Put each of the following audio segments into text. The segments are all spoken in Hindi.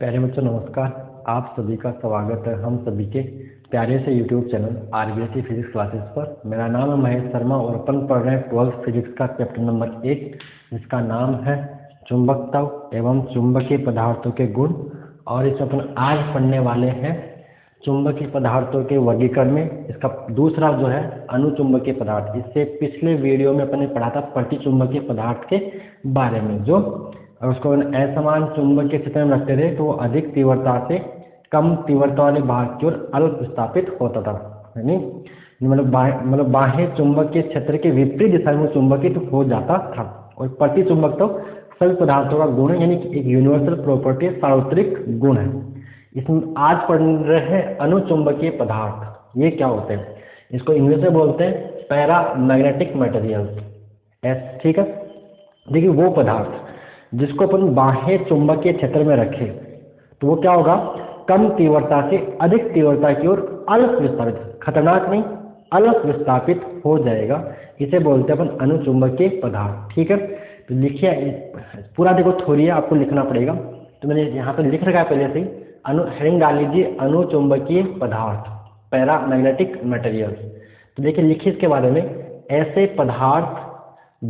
प्यारे बच्चों नमस्कार। आप सभी का स्वागत है हम सभी के प्यारे से YouTube channel RBSC physics classes पर। मेरा नाम है महेश शर्मा और अपन पढ़ रहे हैं 12th फिजिक्स का चैप्टर नंबर 1, जिसका नाम है चुंबकत्व एवं चुंबकीय पदार्थों के गुण। और इसमें अपन आज पढ़ने वाले हैं चुंबकीय पदार्थों के वर्गीकरण में इसका दूसरा जो है अनुचुंबकीय पदार्थ। इससे पिछले वीडियो में अपन ने पढ़ा था प्रतिचुंबकीय पदार्थ के बारे में, जो और उसको असमान चुंबकीय क्षेत्र में रखते थे तो वो अधिक तीव्रता से कम तीव्रता वाले भाग की ओर अल्प विस्थापित होता था। यानी मतलब बाह्य चुंबकीय क्षेत्र के विपरीत दिशा में चुंबकित हो जाता था। और प्रतिचुंबक तो सभी पदार्थों का गुण है, यानी कि एक यूनिवर्सल प्रॉपर्टी, सार्वत्रिक गुण है। इसमें आज पढ़ रहे हैं अनुचुंबकीय पदार्थ। ये क्या होते हैं? इसको इंग्लिश में बोलते हैं पैरामैग्नेटिक मटेरियल्स। ठीक है, देखिए वो पदार्थ जिसको अपन बाह्य चुंबकीय क्षेत्र में रखें तो वो क्या होगा, कम तीव्रता से अधिक तीव्रता की ओर अल्प विस्थापित, खतरनाक नहीं, अल्प विस्थापित हो जाएगा। इसे बोलते हैं अपन अनुचुंबकीय पदार्थ। ठीक है, तो लिखिए पूरा, देखो थ्योरी है, आपको लिखना पड़ेगा। तो मैंने यहाँ पर लिख रखा है पहले से ही, हेडिंग डाल लीजिए अनुचुंबकीय पदार्थ, पैरामैग्नेटिक मटेरियल्स। तो देखिए लिखिए इसके बारे में, ऐसे पदार्थ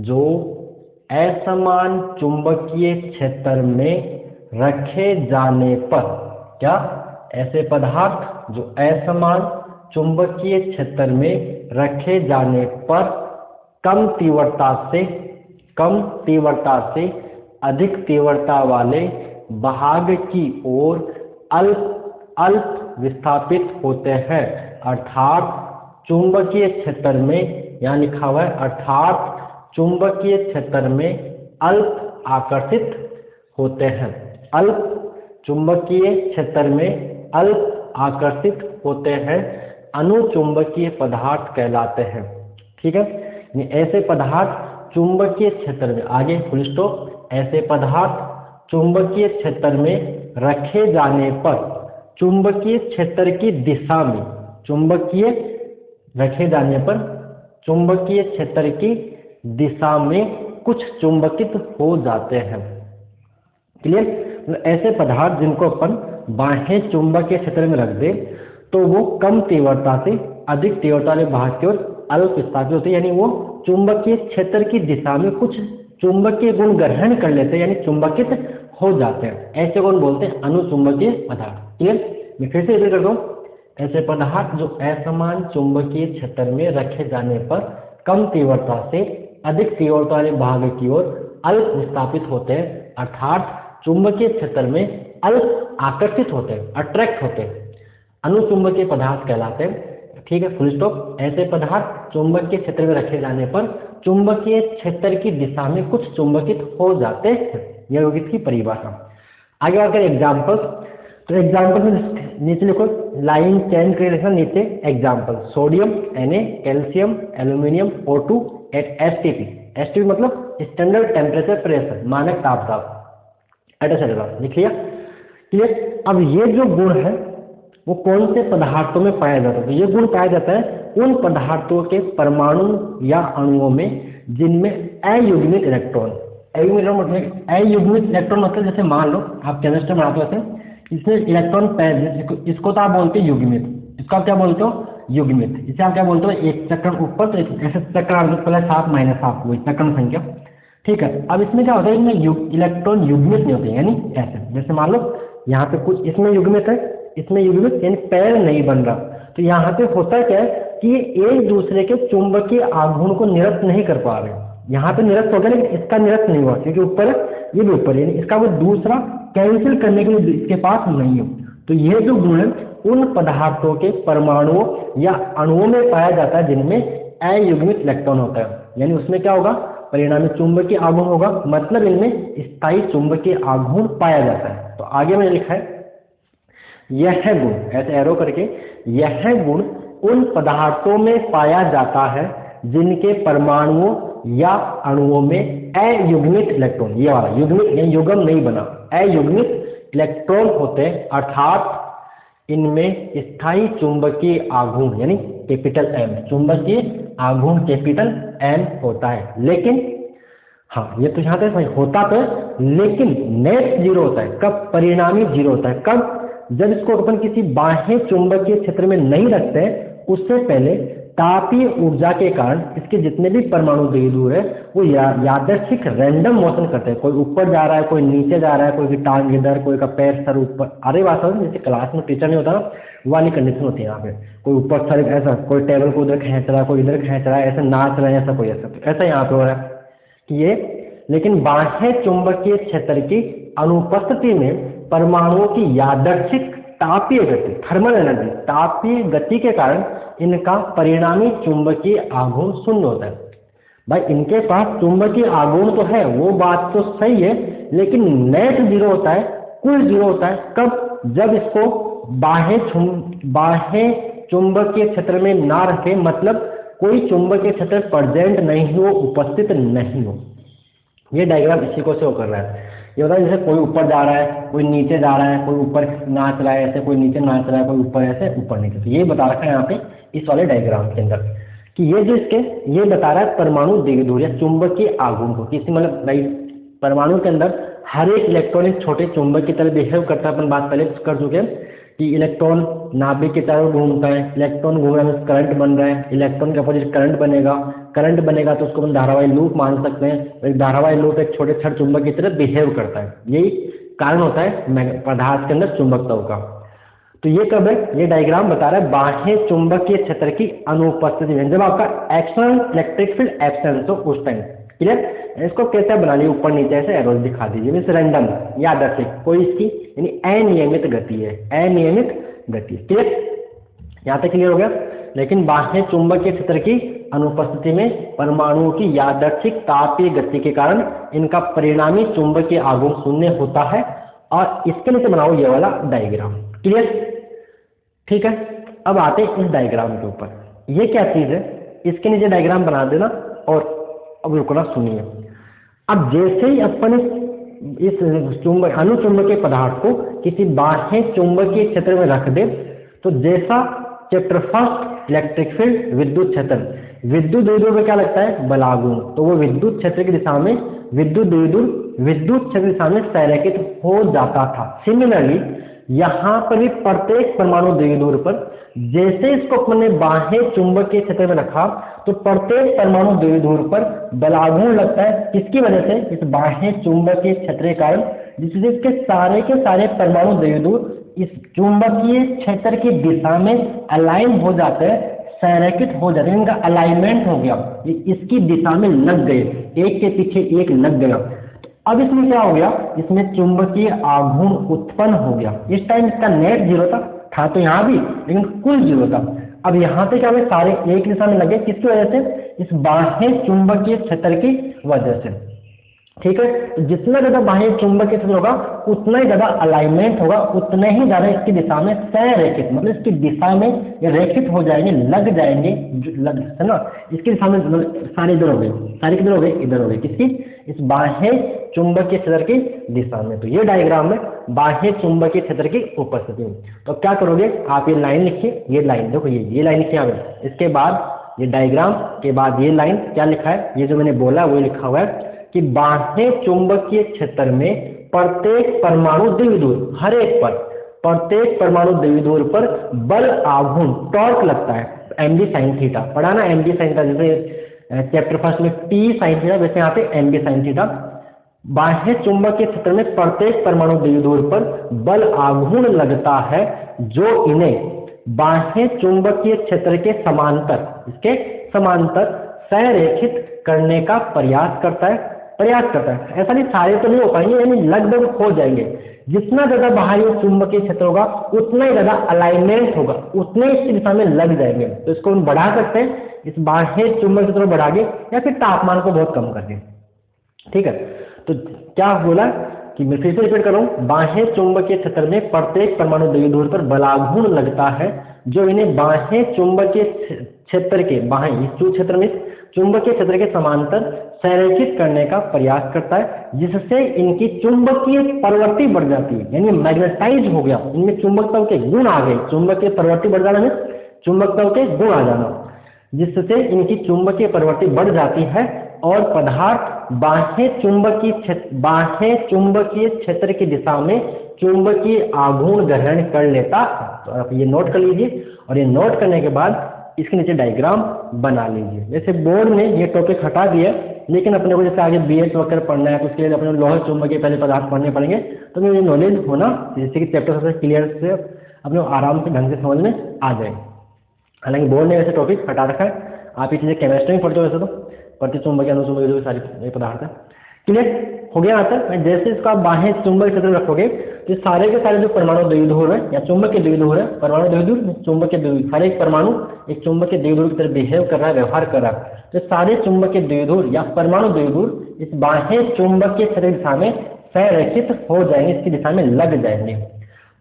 जो असमान चुंबकीय क्षेत्र में रखे जाने पर, क्या, ऐसे पदार्थ जो असमान चुंबकीय क्षेत्र में रखे जाने पर कम तीव्रता से अधिक तीव्रता वाले भाग की ओर अल्प विस्थापित होते हैं। अर्थात चुंबकीय क्षेत्र में, यहाँ लिखा हुआ है, अर्थात चुंबकीय क्षेत्र में अल्प आकर्षित होते हैं। अल्प चुंबकीय क्षेत्र में अल्प आकर्षित होते हैं, अनुचुंबकीय पदार्थ कहलाते हैं। ठीक है, ऐसे पदार्थ चुंबकीय क्षेत्र में, आगे फुल स्टॉप, ऐसे पदार्थ चुंबकीय क्षेत्र में रखे जाने पर चुंबकीय क्षेत्र की दिशा में, रखे जाने पर चुंबकीय क्षेत्र की दिशा में कुछ चुंबकित हो जाते हैं। क्लियर? ऐसे पदार्थ जिनको अपन बाह्य चुंबकीय क्षेत्र में रख दे तो वो कम तीव्रता से अधिक तीव्रता वाले भाग की ओर अल्प विस्थापित होते हैं, यानी वो चुंबकीय क्षेत्र की दिशा में कुछ चुंबकीय गुण ग्रहण कर लेते हैं, यानी चुंबकित हो जाते हैं। ऐसे गुण बोलते हैं अनुचुंबकीय पदार्थ। क्लियर? मैं फिर से रिपीट कर दूं, ऐसे पदार्थ जो असमान चुंबकीय क्षेत्र में रखे जाने पर कम तीव्रता से अधिक तीव्रता वाले भाग की ओर अल्प विस्थापित होते हैं, अर्थात चुंबकीय क्षेत्र में अल्प आकर्षित होते हैं, अट्रैक्ट होते हैं, अनुचुंबकीय पदार्थ कहलाते हैं। ठीक है, फुल स्टॉप। ऐसे पदार्थ चुंबकीय क्षेत्र में रखे जाने पर चुंबकीय क्षेत्र की दिशा में कुछ चुंबकित हो जाते हैं। यह होगी इसकी परिभाषा। आगे अगर एग्जाम्पल, तो एग्जाम्पल में नीचे लिखो, लाइन चेंज कर देखना नीचे। Example, sodium Na, calcium, aluminium O2 at STP मतलब स्टैंडर्ड टेम्परेचर प्रेशर, मानक तापमान एटसेट्रा। लिख लिया? क्लियर? अब ये जो गुण है वो कौन से पदार्थों में पाया जाता है? तो ये गुण पाया जाता है उन पदार्थों के परमाणु या अणुओं में जिनमें अयुग्मित इलेक्ट्रॉन, अयुग्मित इलेक्ट्रॉन मतलब जैसे मान लो आप केमिस्ट्री में बनाते हो, इसमें इलेक्ट्रॉन पैर, इसको तो आप बोलते हो युग्मित, इसको आप क्या बोलते हो? युग्मित। इसे आप क्या बोलते हो? एक चक्र ऊपर, तो ऐसे चक्र प्लस हाफ माइनस हाफ, वही चक्र संख्या। ठीक है, अब इसमें क्या होता है, इसमें इलेक्ट्रॉन युग्मित नहीं होते, यानी ऐसे, जैसे मान लो यहाँ पे कुछ इसमें युग्मित है, इसमें युग्मित यानी पैर नहीं बन रहा। तो यहाँ पे होता क्या है कि एक दूसरे के चुंबकीय आघूर्ण को निरस्त नहीं कर पा रहे। यहाँ पे निरस्त हो गया लेकिन इसका निरस्त नहीं हुआ, क्योंकि ऊपर है, ये भी ऊपर है, यानी इसका वो दूसरा कैंसिल करने के लिए इसके पास नहीं है। तो ये जो गुण है उन पदार्थों के परमाणुओं या अणुओं में पाया जाता है जिनमें अयुग्मित इलेक्ट्रॉन होता है, यानी उसमें क्या होगा, परिणामी चुंबकीय आघूर्ण होगा, मतलब इनमें स्थायी चुंबकीय आघूर्ण पाया जाता है। तो आगे मैंने लिखा है, यह गुण, ऐसे एरो करके, यह गुण उन पदार्थों में पाया जाता है जिनके परमाणुओं या अणुओं में अयुग्मित इलेक्ट्रॉन, ये वाला युग्मित यानी युग्म नहीं बना, अयुग्मित इलेक्ट्रॉन होते हैं, अर्थात इनमें स्थायी चुंबकीय आघूर्ण यानी कैपिटल M, चुंबकीय आघूर्ण कैपिटल M होता है। लेकिन हाँ, ये तो यहाँ पे सही होता तो है, लेकिन नेट जीरो होता है कब, परिणामी जीरो होता है कब, जब इसको अपन किसी बाह्य चुंबकीय क्षेत्र में नहीं रखते हैं, उससे पहले तापीय ऊर्जा के कारण इसके जितने भी परमाणु दूर है वो यादृच्छिक रैंडम मोशन करते हैं, कोई ऊपर जा रहा है, कोई नीचे जा रहा है, कोई की टांग इधर, कोई का पैर सर ऊपर, अरे बात समझ, जैसे क्लास में टीचर नहीं होता ना, वाली कंडीशन होती है यहाँ पे, कोई ऊपर सर ऐसा, कोई टेबल को उधर खींच रहा है, कोई इधर खींच रहा है, ऐसा नाच रहा है, ऐसा कोई ऐसा यहाँ पे हो रहा है कि ये। लेकिन बाह्य चुंबकीय क्षेत्र की अनुपस्थिति में परमाणुओं की यादृच्छिक तापीय गति, थर्मल एनर्जी, तापीय गति के कारण इनका परिणामी चुंबकीय आघूर्ण शून्य होता है। भाई इनके पास चुंबकीय आघूर्ण तो है, वो बात तो सही है, लेकिन नेट जीरो होता है, कुल जीरो होता है कब, जब इसको बाह्य चुंबकीय क्षेत्र में ना रखे, मतलब कोई चुंबकीय क्षेत्र प्रेजेंट नहीं हो, उपस्थित नहीं हो। ये डायग्राम इसी को शो कर रहा है। ये होता है जैसे कोई ऊपर जा रहा है, कोई नीचे जा रहा है, कोई ऊपर नाच रहा है ऐसे, कोई नीचे नाच रहा है, कोई ऊपर ऐसे, ऊपर नीचे। तो ये बता रखा है यहाँ पे इस वाले डायग्राम के अंदर कि ये जो इसके ये बता रहा है परमाणु द्विध्रुव या चुंबकीय आघूर्ण को, किसी मतलब भाई परमाणु के अंदर हर एक इलेक्ट्रॉन एक छोटे चुंबक की तरह बिहेव करता है। अपन बात पहले कर चुके हैं कि इलेक्ट्रॉन नाभिक के चारों घूमता है, इलेक्ट्रॉन घूम रहा है, करंट बन रहा है, इलेक्ट्रॉन के अपोजिट करंट बनेगा, करंट बनेगा तो उसको हम धारावाही लूप मान सकते हैं। एक धारावाही लूप एक छोटे छड़ चुंबक की तरह बिहेव करता है, यही कारण होता है पदार्थ के अंदर चुंबकत्व का। तो ये कब है, ये डायग्राम बता रहा है बाह्य चुंबकीय क्षेत्र की अनुपस्थिति में, जब आपका एक्सटर्नल इलेक्ट्रिक फील्ड एब्सेंस हो उस टाइम। क्लियर, इसको कैसे बना लिया, ऊपर नीचे ऐसे एरोज दिखा दीजिए, मीन्स रैंडम, यादृच्छिक, कोई इसकी यानी अनियमित गति है, अनियमित गति। क्लियर, यहाँ तक क्लियर हो गया। लेकिन बाह्य चुंबकीय क्षेत्र की अनुपस्थिति में परमाणुओं की यादृच्छिक तापीय गति के कारण इनका परिणामी चुंबकीय आघूर्ण शून्य होता है। और इसके नीचे बनाओ ये वाला डायग्राम। क्लियर, ठीक है। अब आते हैं इस डायग्राम के ऊपर, ये क्या चीज है, इसके नीचे डायग्राम बना देना और अब रुकना, सुनिए। अब जैसे ही अपन इस चुंबक अनुचुंबकीय पदार्थ को किसी बाह्य चुंबकीय क्षेत्र में रख दे, तो जैसा चैप्टर फर्स्ट इलेक्ट्रिक फील्ड विद्युत क्षेत्र, विद्युत द्विध्रुव में क्या लगता है, बलागुण, तो वो विद्युत क्षेत्र की दिशा में विद्युत द्विध्रुव विद्युत क्षेत्र की दिशा में संरेखित हो जाता था। सिमिलरली यहाँ पर भी प्रत्येक परमाणु द्विध्रुव पर जैसे इसको अपने बाह्य चुंबकीय क्षेत्र में रखा, तो प्रत्येक परमाणु द्विध्रुव पर बलागुण लगता है। किसकी वजह से, इस बाह्य चुंबकीय क्षेत्र के कारण, जिससे इसके सारे के सारे परमाणु द्विध्रुव इस चुंबकीय क्षेत्र की दिशा में अलाइन हो जाते हैं, संरेखित हो जाते हैं, इनका अलाइनमेंट हो गया, इसकी दिशा में लग गए, एक के पीछे एक लग गया। अब इसमें क्या हो गया, इसमें चुंबकीय आघूर्ण उत्पन्न हो गया। इस टाइम इसका नेट जीरो था तो यहाँ भी, लेकिन कुल जीरो था। अब यहाँ पे क्या हुआ, सारे एक दिशा में लगे, किसकी वजह से, इस बाह्य चुंबकीय क्षेत्र की वजह से। ठीक है, तो जितना ज्यादा बाह्य चुंबकीय क्षेत्र होगा उतना ही ज्यादा अलाइनमेंट होगा, उतने ही ज्यादा इसकी दिशा में संरेखित, मतलब इसकी दिशा में ये रेखित हो जाएंगे, लग जाएंगे, है ना। इसकी दिशा में सारे इधर हो गए, सारे किधर हो गए, इधर हो गए, किसकी, इस बाह्य चुंबकीय क्षेत्र की दिशा में। तो ये डायग्राम में बाह्य चुंबकीय क्षेत्र की उपस्थिति में। तो क्या करोगे आप, ये लाइन लिखिए, ये लाइन देखो, ये लाइन लिखिए यहाँ पे, इसके बाद ये डायग्राम के बाद ये लाइन क्या लिखा है, ये जो मैंने बोला वो लिखा हुआ है कि बाह्य चुंबकीय क्षेत्र में प्रत्येक परमाणु द्विध्रुव, हर एक पर, प्रत्येक परमाणु द्विध्रुव पर बल आघूर्ण टॉर्क लगता है, mg sin थीटा। पढ़ा ना mg sin थीटा, जैसे चैप्टर फर्स्ट में t sin थीटा, वैसे यहाँ पे mg sin थीटा। बाह्य चुंबकीय क्षेत्र में प्रत्येक परमाणु द्विध्रुव पर बल आघूर्ण लगता है, जो इन्हें बाह्य चुंबकीय क्षेत्र के समांतर, इसके समांतर संरेखित करने का प्रयास करता है। ऐसा नहीं सारे तो नहीं हो पाएंगे, यानी लगभग हो जाएंगे। जितना ज्यादा बाह्य चुंबकीय क्षेत्र होगा उतना ही ज्यादा अलाइनमेंट होगा, उतने इसकी दिशा में लग जाएंगे। तो इसको हम बढ़ा सकते हैं, इस बाह्य चुंबकीय क्षेत्र को बढ़ा के, या फिर तापमान को बहुत कम कर दें। ठीक है, तो क्या बोला कि मैं फिर से रिपीट कर रहा हूँ, बाह्य चुंबकीय क्षेत्र में प्रत्येक परमाणु द्विध्रुव पर बलाघूर्ण लगता है, जो इन्हें बाह्य चुंबकीय क्षेत्र के बाह्य क्षेत्र में चुंबकीय क्षेत्र के समांतर संरेखित करने का प्रयास करता है, जिससे इनकी चुंबकीय प्रवृत्ति बढ़ जाती है, यानी मैग्नेटाइज हो गया, इनमें चुंबकत्व के गुण आ गए। चुंबकीय प्रवृत्ति बढ़ जाना में चुंबकत्व के गुण आ जाना, जिससे इनकी चुंबकीय प्रवृत्ति बढ़ जाती है और पदार्थ बाह्य चुंबकीय क्षेत्र की दिशा में चुंबकीय आघूर्ण ग्रहण कर लेता है। तो आप ये नोट कर लीजिए और ये नोट करने के बाद इसके नीचे डायग्राम बना लीजिए। जैसे बोर्ड में ये टॉपिक हटा दिया, लेकिन अपने को जैसे आगे BS वगैरह पढ़ना है तो उसके लिए अपने लोह चुंबकीय पहले पदार्थ पढ़ने पड़ेंगे, तो मुझे नॉलेज होना जैसे कि चैप्टर सबसे क्लियर से अपने आराम से ढंग से समझ में आ जाए। हालांकि बोर्ड ने वैसे टॉपिक हटा रखा है, आप ये चीज़ें केमिस्ट्री में पढ़ते हो वैसे तो, प्रतिचुंबकीय अनुचुंबकीय जो भी सारी पदार्थ है। क्लियर हो गया यहाँ तक। जैसे इसका बाह्य चुंबक क्षेत्र में रखोगे तो सारे के सारे जो परमाणु द्विध्रुव है या चुंबक के द्विध्रुव है, परमाणु द्विध्रुव चुंबक के द्विध्रुव, हर एक परमाणु एक चुंबक के द्विध्रुव की तरह बिहेव कर रहा है, व्यवहार कर रहा है। तो सारे चुंबक के द्विध्रुव या परमाणु द्विध्रुव इस बाह्य चुंबकीय क्षेत्र की दिशा में संरेखित हो जाएंगे, इसकी दिशा में लग जाएंगे।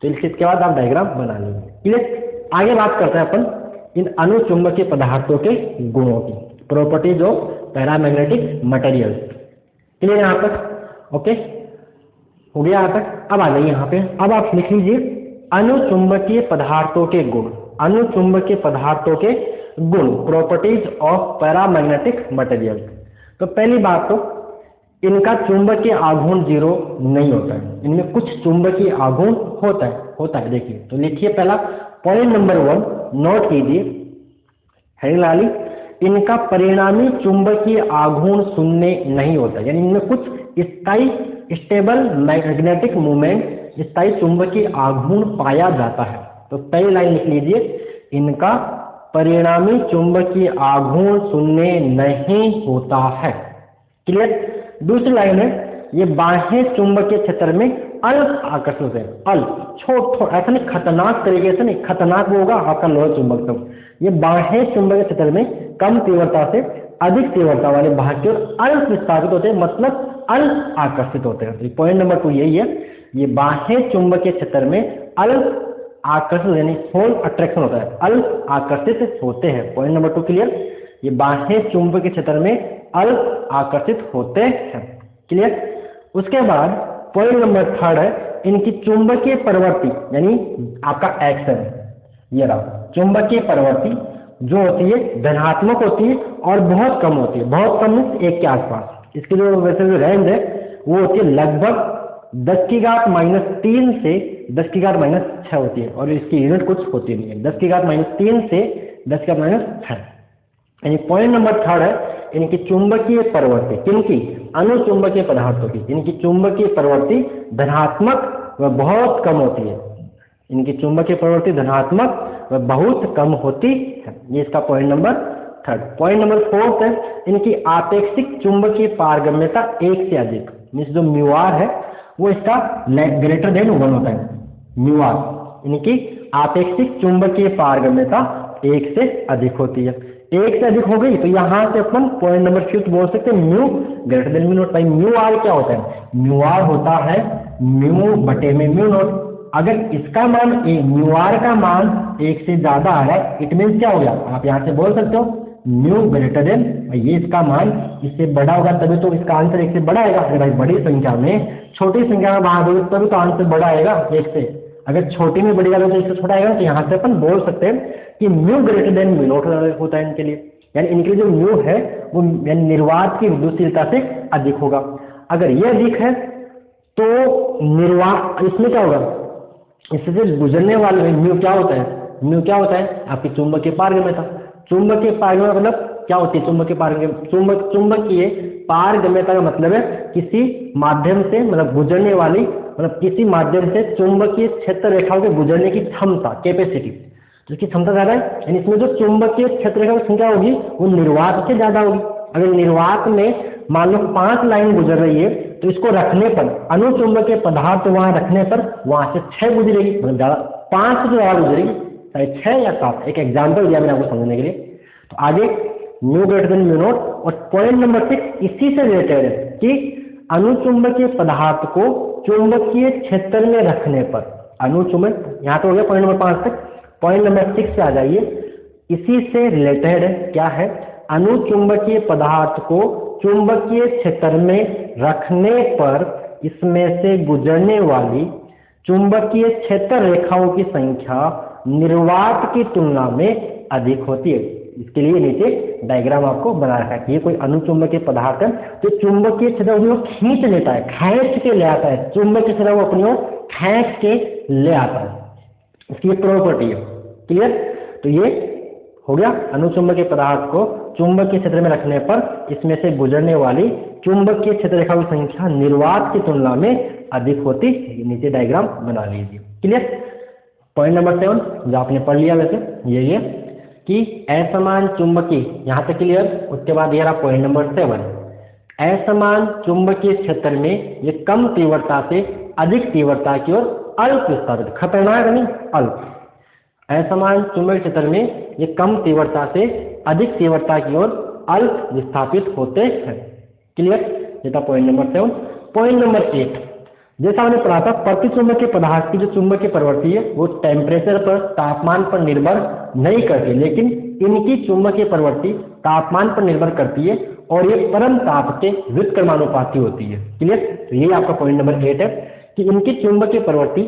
तो इसके बाद आप डायग्राम बना लेंगे। क्लियर, आगे बात करते हैं अपन इन अनुचुंबकीय पदार्थों के गुणों की, properties of paramagnetic materials. Clear यहाँ तक? ओके, हो गया यहाँ तक। अब आ जाइए यहाँ पे, अब आप लिख लीजिए अनुचुंबकीय पदार्थों के गुण। अनुचुंबकीय पदार्थों के गुण, प्रॉपर्टीज ऑफ पैरामैग्नेटिक मटेरियल। तो पहली बात तो इनका चुंबकीय आघूर्ण 0 नहीं होता है, इनमें कुछ चुंबकीय आघूर्ण होता है। देखिए तो लिखिए पहला पॉइंट नंबर 1 नोट कीजिए, हेडिंग ला ली, इनका परिणामी चुंबकीय आघूर्ण शून्य नहीं होता, यानी इनमें कुछ स्थायी स्टेबल मैग्नेटिक मूवमेंट, स्थायी चुंबकीय आघूर्ण पाया जाता है। तो पहली लाइन लिख लीजिए, इनका परिणामी चुंबकीय आघूर्ण शून्य नहीं होता है। क्लियर। दूसरी लाइन है, ये बाह्य चुंबकीय क्षेत्र में अल्प आकर्षण है, अल्प छोट ऐसा नहीं खतरनाक तरीके से नहीं, खतरनाक वो होगा आपका लोह चुंबक। तो ये बाह्य चुंबकीय क्षेत्र में कम तीव्रता से अधिक तीव्रता वाले भाग की ओर अल्प विस्थापित होते हैं, मतलब अल्प आकर्षित होते हैं। तो पॉइंट नंबर 2 यही है, ये बाह्य चुंबकीय क्षेत्र में अल्प आकर्षण यानी होल अट्रैक्शन होता है, अल्प आकर्षित होते हैं। पॉइंट नंबर 2 क्लियर, ये बाह्य चुंबकीय क्षेत्र में अल्प आकर्षित होते हैं। क्लियर। उसके बाद पॉइंट नंबर 3 है, इनकी चुंबकीय प्रवृत्ति यानी आपका एक्शन, ये रहा चुंबकीय प्रवृत्ति जो होती है धनात्मक होती है और बहुत कम होती है, बहुत कम 1 के आसपास। इसकी जो वैसे जो रेंज है वो होती है लगभग 10⁻³ से 10⁻⁶ होती है, और इसकी यूनिट कुछ होती नहीं है, 10⁻³ से 10⁻⁶। यानी पॉइंट नंबर 3 है, इनकी चुंबकीय प्रवृत्ति, किनकी? अनुचुंबकीय पदार्थों की, इनकी चुंबकीय प्रवृत्ति धनात्मक व बहुत कम होती है। इनकी चुंबकीय प्रवृत्ति धनात्मक व बहुत कम होती है। ये इसका पॉइंट नंबर 3। पॉइंट नंबर 4 है, इनकी आपेक्षिक चुंबकीय पारगम्यता 1 से अधिक, मीन्स जो म्यूआर है वो इसका ग्रेटर देन 1 होता है। म्यूआर इनकी आपेक्षिक चुंबकीय पारगम्यता 1 से अधिक होती है। 1 से अधिक हो गई तो यहाँ से अपन पॉइंट नंबर 5 बोल सकते हैं mu greater than mu naught. भाई म्यू आर क्या होता है? म्यू आर होता है म्यू बटे में म्यू नॉट। अगर इसका मान म्यू आर का मान 1 से ज्यादा आ रहा है, इट मीन्स क्या हो गया? आप यहाँ से बोल सकते हो म्यू ग्रेटर देन, ये इसका मान इससे बड़ा होगा तभी तो इसका आंसर 1 से बड़ा आएगा। अरे भाई बड़ी संख्या में छोटी संख्या में बाहर होगी तभी तो आंसर बड़ा आएगा 1 से। अगर छोटी में बढ़ेगा तो 1 से छोटा आएगा। तो यहाँ से अपन बोल सकते हैं कि mu greater than mu naught होता है इनके लिए, यानी इनके लिए जो म्यू है वो यानी निर्वात की विद्युतशीलता से अधिक होगा। अगर ये अधिक है तो निर्वात इसमें क्या होगा? इससे गुजरने वाले म्यू क्या होता है? म्यू क्या होता है? आपकी चुंबकीय पारगम्यता। चुंबकीय पारगम्यता मतलब क्या होती है? चुंबकीय पारगम्यता, चुंबकीय पारगम्यता का मतलब है किसी माध्यम से मतलब गुजरने वाली, मतलब किसी माध्यम से चुंबकीय क्षेत्र रेखाओं के गुजरने की क्षमता, कैपेसिटी, जिसकी क्षमता ज्यादा है। यानी इसमें जो चुंबकीय क्षेत्र रेखा की संख्या होगी वो निर्वात से ज्यादा होगी। अगर निर्वात में मान लो 5 लाइन गुजर रही है तो इसको रखने पर, अनुचुंबकीय पदार्थ वहां रखने पर वहां से 6 गुजरेगी, मतलब ज्यादा 5 से ज्यादा गुजरेगी, चाहे 6 या 7। एक एग्जाम्पल दिया मैंने आपको समझने के लिए। तो आगे mu greater than mu naught. और पॉइंट नंबर 6 इसी से रिलेटेड है कि अनुचुंबकीय पदार्थ को चुंबकीय क्षेत्र में रखने पर, अनुचुंबक यहाँ तो हो गया पॉइंट नंबर 5 तक। पॉइंट नंबर 6 से आ जाइए, इसी से रिलेटेड है, क्या है? अनुचुंबकीय पदार्थ को चुंबकीय क्षेत्र में रखने पर इसमें से गुजरने वाली चुंबकीय क्षेत्र रेखाओं की संख्या निर्वात की तुलना में अधिक होती है। इसके लिए नीचे डायग्राम आपको बना रखा है कि ये कोई अनुचुंबकीय पदार्थ है तो चुंबकीय क्षेत्र वो खींच लेता है, खींच के ले आता है, चुंबकीय क्षेत्र वो अपनी ओर खींच के ले आता है, इसकी ये प्रॉपर्टी है। क्लियर? तो ये हो गया अनुचुंबकीय पदार्थ को चुंबकीय क्षेत्र में रखने पर इसमें से गुजरने वाली चुंबकीय क्षेत्र रेखा की संख्या निर्वात की तुलना में अधिक होती है। नीचे डायग्राम बना लीजिए। क्लियर? पॉइंट नंबर 7 जो आपने पढ़ लिया वैसे ये कि असमान चुंबकीय, यहाँ तक क्लियर। उसके बाद ये रहा पॉइंट नंबर 7, असमान चुंबकीय क्षेत्र में ये कम तीव्रता से अधिक तीव्रता की ओर अल्प विस्थापित, खतरनाक नहीं, अल्प। असमान चुंबकीय क्षेत्र में ये कम तीव्रता से अधिक तीव्रता की ओर अल्प विस्थापित होते हैं। क्लियर? ये था पॉइंट नंबर 7। पॉइंट नंबर 8 जैसा हमने पढ़ा था, प्रतिचुंबकीय पदार्थ की जो चुंबकीय प्रवृत्ति है वो टेम्परेचर पर, तापमान पर निर्भर नहीं करती, लेकिन इनकी चुंबकीय प्रवृत्ति तापमान पर निर्भर करती है और ये परम ताप के व्युत्क्रमानुपाती होती है। क्लियर? तो ये आपका पॉइंट नंबर 8 है कि इनकी चुंबकीय प्रवृत्ति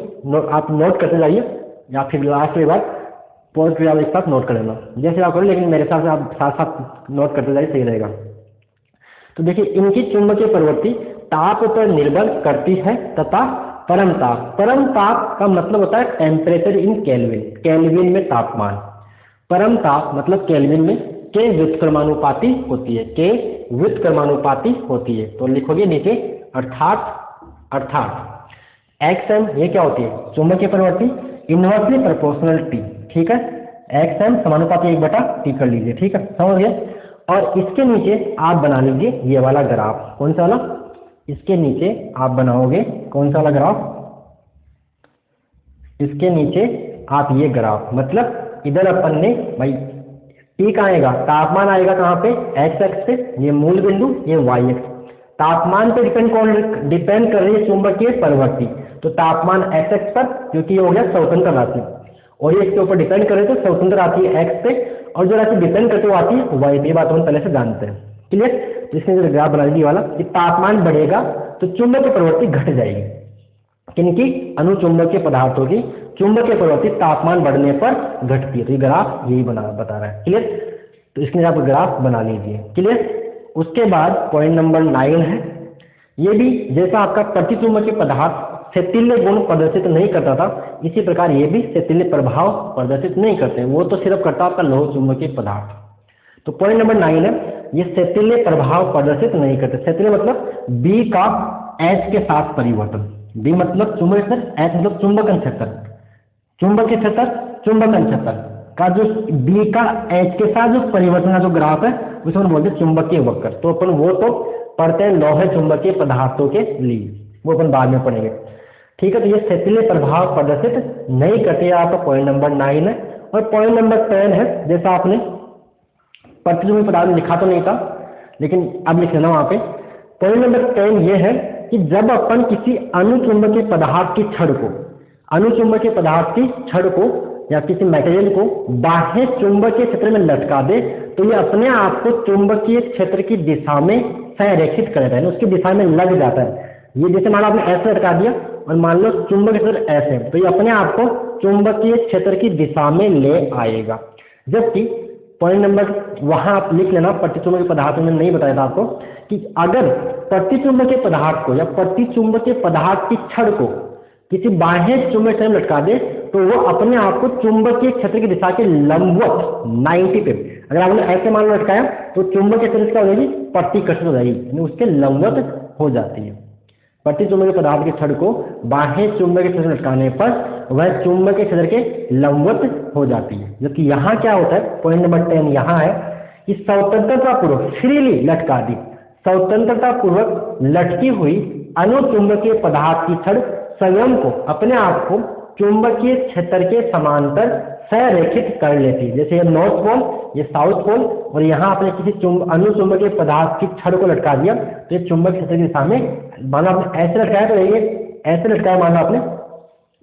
आप नोट करते जाइए या फिर लास्ट के बाद पॉज पे आप एक साथ नोट कर लेना, जैसे आप करें, लेकिन मेरे साथ आप साथ साथ नोट करते जाइए, सही रहेगा। तो देखिए इनकी चुंबकीय प्रवृत्ति ताप पर निर्भर करती है तथा परम ताप का मतलब होता है टेम्परेचर इन केल्विन, केल्विन में तापमान। परम ताप मतलब केल्विन में के व्युत्क्रमानुपाती होती है, के व्युत्क्रमानुपाती होती है। तो लिखोगे नीचे अर्थात एक्सएम ये क्या होती है, चुंबकीय प्रवृत्ति इनवर्सली प्रोपोर्शनल टी। ठीक है, एक्सएम समानुपाती 1/T कर लीजिए। ठीक है, समझ गए? और इसके नीचे आप बना लीजिए ये वाला ग्राफ। कौन सा वाला? इसके नीचे आप बनाओगे कौन सा वाला ग्राफ? इसके नीचे आप ये ग्राफ, मतलब इधर अपन ने भाई टी का आएगा, तापमान आएगा कहाँ पे, एक्स एक्स पे, ये मूल बिंदु, ये वाई एक्स। तापमान पे डिपेंड कर रही है चुंबकीय प्रवृत्ति, तो तापमान एक्स एक्स पर, क्योंकि ये हो गया स्वतंत्र राशि, और ये इसके ऊपर डिपेंड करे तो स्वतंत्र आती है एक्स पे, और जो राशि डिपेंड करते हुए आती है वाई पे। ये बात हम पहले से जानते हैं। क्लियर? तो इसमें जो ग्राफ बना लीजिए वाला कि तापमान बढ़ेगा तो चुंबकीय प्रवृत्ति घट जाएगी। किनकी? अनुचुंबकीय पदार्थों की चुंबकीय प्रवृत्ति तापमान बढ़ने पर घटती है। तो ये ग्राफ यही बता रहा है। क्लियर? तो इसमें आप ग्राफ बना लीजिए। क्लियर? उसके बाद पॉइंट नंबर 9 है, ये भी जैसा आपका प्रतिचुंबकीय पदार्थ सेतिल्य गुण प्रदर्शित नहीं करता था, इसी प्रकार ये भी सेतिल्य प्रभाव प्रदर्शित नहीं करते, वो तो सिर्फ करता आपका लौह चुंबकीय पदार्थ। तो पॉइंट नंबर 9 है, ये सेतिल्य प्रभाव प्रदर्शित नहीं करते। सेतिल्य मतलब बी का एच के साथ परिवर्तन, बी मतलब चुंबकीय क्षेत्र, एच मतलब चुंबकन क्षेत्र, चुंबकीय क्षेत्र चुंबकन क्षेत्र का जो बी का एच के साथ जो परिवर्तन का जो ग्राफ है उसे हम बोलते हैं चुंबकीय वक्र। तो अपन वो तो पढ़ते हैं लौह चुंबकीय पदार्थों के लिए, वो अपन बाद में पढ़ेंगे। ठीक है, तो ये सेतिल्य प्रभाव प्रदर्शित नहीं करते, आपका पॉइंट नंबर 9 है। और पॉइंट नंबर 10 है, जैसा आपने प्रतिचुंबकीय पदार्थ में लिखा तो नहीं था, लेकिन अब लिख लेना वहां पे। पॉइंट नंबर 10 ये है कि जब अपन किसी अनुचुंबकीय पदार्थ की छड़ को, अनुचुंबकीय पदार्थ की छड़ को या किसी मटेरियल को बाह्य चुंबकीय क्षेत्र में लटका दे, तो ये अपने आप को चुंबकीय क्षेत्र की दिशा में संरेखित कर देता है, उसकी दिशा में लग जाता है। ये जैसे मान लो आपने ऐसे लटका दिया और मान लो चुंबकीय क्षेत्र ऐसे, तो ये अपने आप को चुंबकीय क्षेत्र की दिशा में ले आएगा। जबकि पॉइंट नंबर वहां आप लिख लेना, प्रतिचुंबकीय पदार्थ में नहीं बताया था आपको कि अगर प्रतिचुंबकीय पदार्थ को या प्रतिचुंबकीय पदार्थ की छड़ को किसी बाह्य चुंबकीय क्षेत्र में लटका दे, तो वो अपने आप को चुंबकीय क्षेत्र की दिशा के लंबवत 90 पे, अगर आपने ऐसे मान लो लटकाया तो चुंबकीय क्षेत्र क्या हो जाएगी, प्रतिकर्षित हो जाएगी, यानी उसके लंबवत हो जाती है। प्रतिचुंबकीय पदार्थ की छड़ को बाह्य चुंबकीय क्षेत्र में लटकाने पर वह चुंबकीय क्षेत्र के लंबवत हो जाती है। जबकि यहाँ क्या होता है, पॉइंट नंबर 10 यहाँ है कि स्वतंत्रता पूर्वक फ्रीली लटका दी, स्वतंत्रता पूर्वक लटकी हुई अनुचुंबकीय पदार्थ की छड़ स्वयं को, अपने आप को चुंबकीय क्षेत्र के समांतर संरेखित कर लेती है। जैसे ये नॉर्थ पोल, ये साउथ पोल, और यहाँ आपने किसी अनुचुंबकीय पदार्थ की छड़ को लटका दिया तो ये चुंबकीय क्षेत्र की दिशा में, मानो आपने ऐसे लटकाया तो ये ऐसे लटकाया मानो आपने,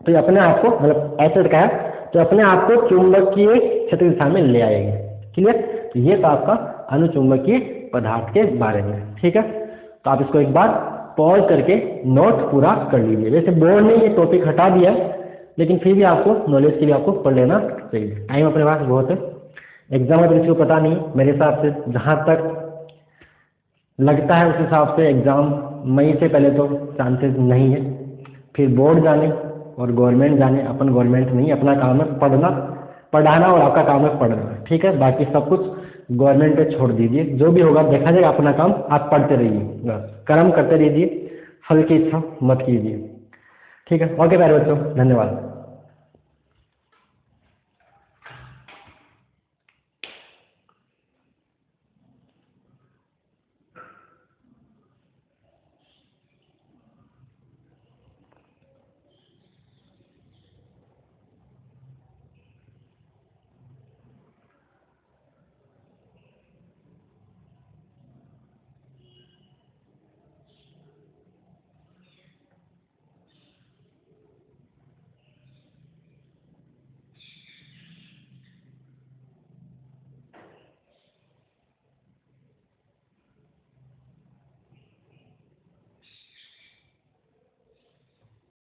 तो ये अपने आप को, मतलब ऐसे लटकाया तो अपने आप को चुंबकीय क्षेत्र की दिशा में ले आएगी। क्लियर? तो ये था आपका अनुचुंबकीय पदार्थ के बारे में। ठीक है, तो आप इसको एक बार पॉज करके नोट पूरा कर लीजिए। वैसे बोर्ड ने ये टॉपिक हटा दिया, लेकिन फिर भी आपको नॉलेज के लिए आपको पढ़ लेना चाहिए, टाइम अपने पास बहुत है। एग्जाम तो किसी को पता नहीं, मेरे हिसाब से जहाँ तक लगता है उस हिसाब से एग्ज़ाम मई से पहले तो चांसेस नहीं है। फिर बोर्ड जाने और गवर्नमेंट जाने, अपन गवर्नमेंट नहीं, अपना काम है पढ़ना पढ़ाना और आपका काम है पढ़ना, ठीक है। बाकी सब कुछ गवर्नमेंट पे छोड़ दीजिए, जो भी होगा देखा जाएगा, अपना काम आप पढ़ते रहिए, बस कर्म करते रहिए, फल की इच्छा मत कीजिए, ठीक है। ओके प्यारे बच्चों, धन्यवाद।